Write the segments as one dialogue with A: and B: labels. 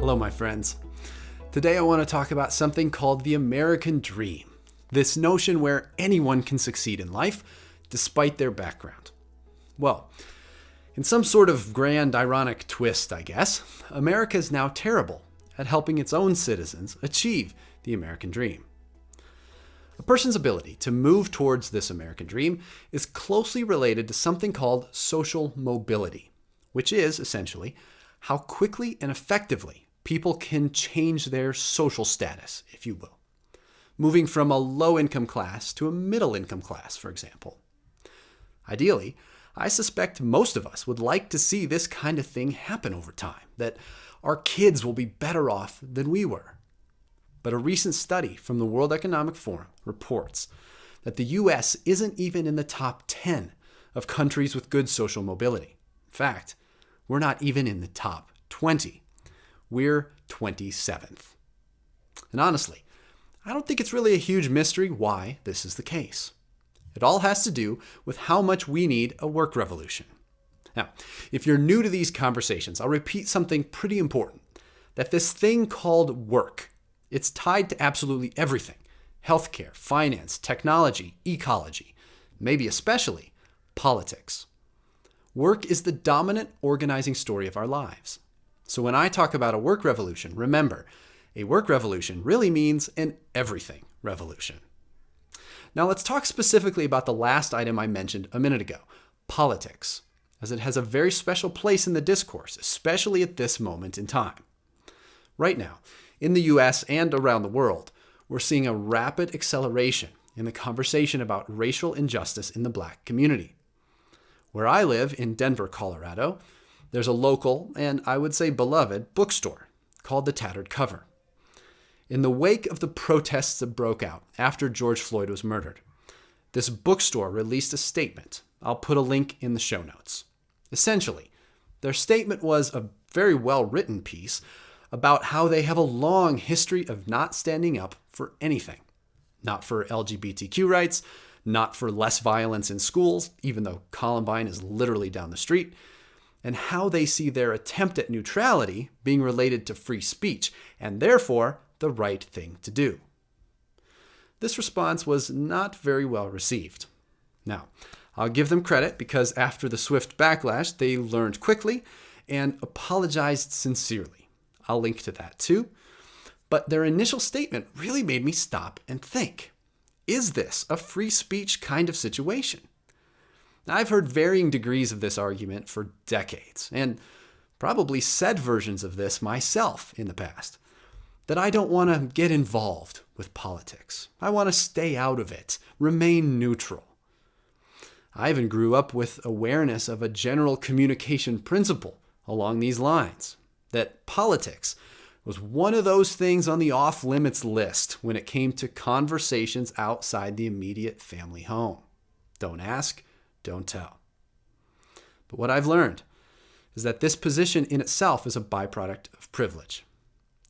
A: Hello, my friends. Today I want to talk about something called the American Dream. This notion where anyone can succeed in life despite their background. Well, in some sort of grand ironic twist, I guess, America is now terrible at helping its own citizens achieve the American dream. A person's ability to move towards this American dream is closely related to something called social mobility, which is essentially how quickly and effectively people can change their social status, if you will. Moving from a low-income class to a middle-income class, for example. Ideally, I suspect most of us would like to see this kind of thing happen over time, that our kids will be better off than we were. But a recent study from the World Economic Forum reports that the U.S. isn't even in the top 10 of countries with good social mobility. In fact, we're not even in the top 20. We're 27th. And honestly, I don't think it's really a huge mystery why this is the case. It all has to do with how much we need a work revolution. Now, if you're new to these conversations, I'll repeat something pretty important. That this thing called work, it's tied to absolutely everything. Healthcare, finance, technology, ecology, maybe especially politics. Work is the dominant organizing story of our lives. So when I talk about a work revolution, remember, a work revolution really means an everything revolution. Now let's talk specifically about the last item I mentioned a minute ago, politics, as it has a very special place in the discourse, especially at this moment in time. Right now, in the US and around the world, we're seeing a rapid acceleration in the conversation about racial injustice in the Black community. Where I live in Denver, Colorado, there's a local, and I would say beloved, bookstore called The Tattered Cover. In the wake of the protests that broke out after George Floyd was murdered, this bookstore released a statement. I'll put a link in the show notes. Essentially, their statement was a very well-written piece about how they have a long history of not standing up for anything. Not for LGBTQ rights, not for less violence in schools, even though Columbine is literally down the street, and how they see their attempt at neutrality being related to free speech, and therefore the right thing to do. This response was not very well received. Now, I'll give them credit because after the swift backlash, they learned quickly and apologized sincerely. I'll link to that too. But their initial statement really made me stop and think. Is this a free speech kind of situation? Now, I've heard varying degrees of this argument for decades, and probably said versions of this myself in the past, that I don't want to get involved with politics. I want to stay out of it, remain neutral. I even grew up with awareness of a general communication principle along these lines, that politics was one of those things on the off-limits list when it came to conversations outside the immediate family home. Don't ask, don't tell. But what I've learned is that this position in itself is a byproduct of privilege.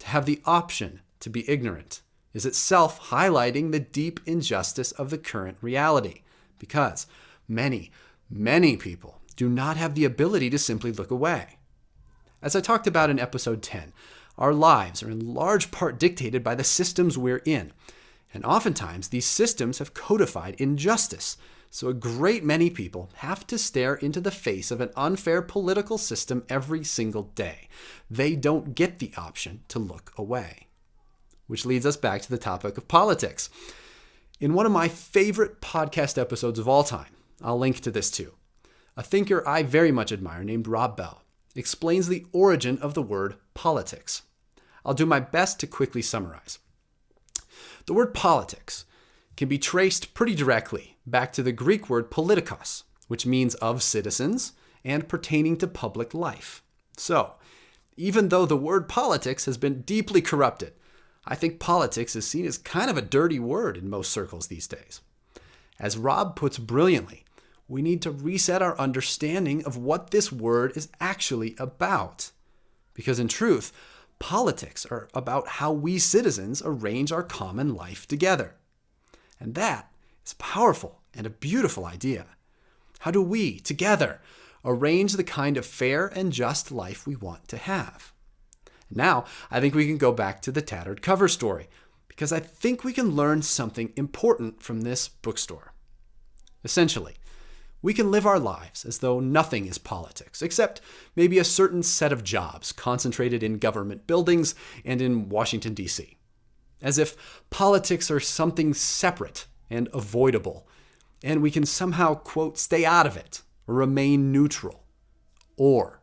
A: To have the option to be ignorant is itself highlighting the deep injustice of the current reality, because many, many people do not have the ability to simply look away. As I talked about in episode 10, our lives are in large part dictated by the systems we're in, and oftentimes these systems have codified injustice. So a great many people have to stare into the face of an unfair political system every single day. They don't get the option to look away. Which leads us back to the topic of politics. In one of my favorite podcast episodes of all time, I'll link to this too, a thinker I very much admire named Rob Bell explains the origin of the word politics. I'll do my best to quickly summarize. The word politics can be traced pretty directly back to the Greek word politikos, which means of citizens and pertaining to public life. So, even though the word politics has been deeply corrupted, I think politics is seen as kind of a dirty word in most circles these days. As Rob puts brilliantly, we need to reset our understanding of what this word is actually about. Because in truth, politics are about how we citizens arrange our common life together. And that is powerful and a beautiful idea. How do we, together, arrange the kind of fair and just life we want to have? Now, I think we can go back to the tattered cover story, because I think we can learn something important from this bookstore. Essentially, we can live our lives as though nothing is politics, except maybe a certain set of jobs concentrated in government buildings and in Washington, D.C. As if politics are something separate and avoidable, and we can somehow, quote, stay out of it or remain neutral. Or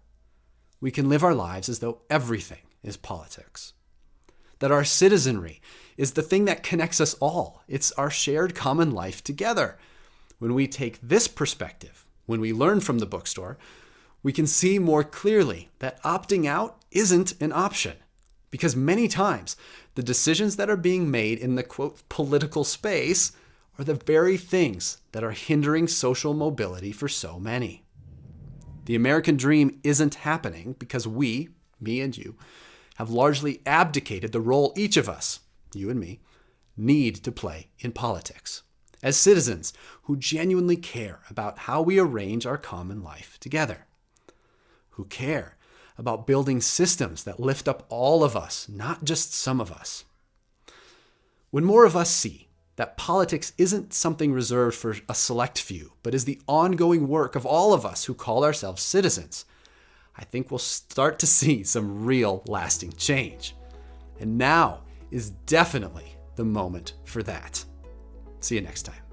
A: we can live our lives as though everything is politics. That our citizenry is the thing that connects us all. It's our shared common life together. When we take this perspective, when we learn from the bookstore, we can see more clearly that opting out isn't an option. Because many times, the decisions that are being made in the, quote, political space are the very things that are hindering social mobility for so many. The American dream isn't happening because we, me and you, have largely abdicated the role each of us, you and me, need to play in politics. As citizens who genuinely care about how we arrange our common life together. Who care about building systems that lift up all of us, not just some of us. When more of us see that politics isn't something reserved for a select few, but is the ongoing work of all of us who call ourselves citizens, I think we'll start to see some real lasting change. And now is definitely the moment for that. See you next time.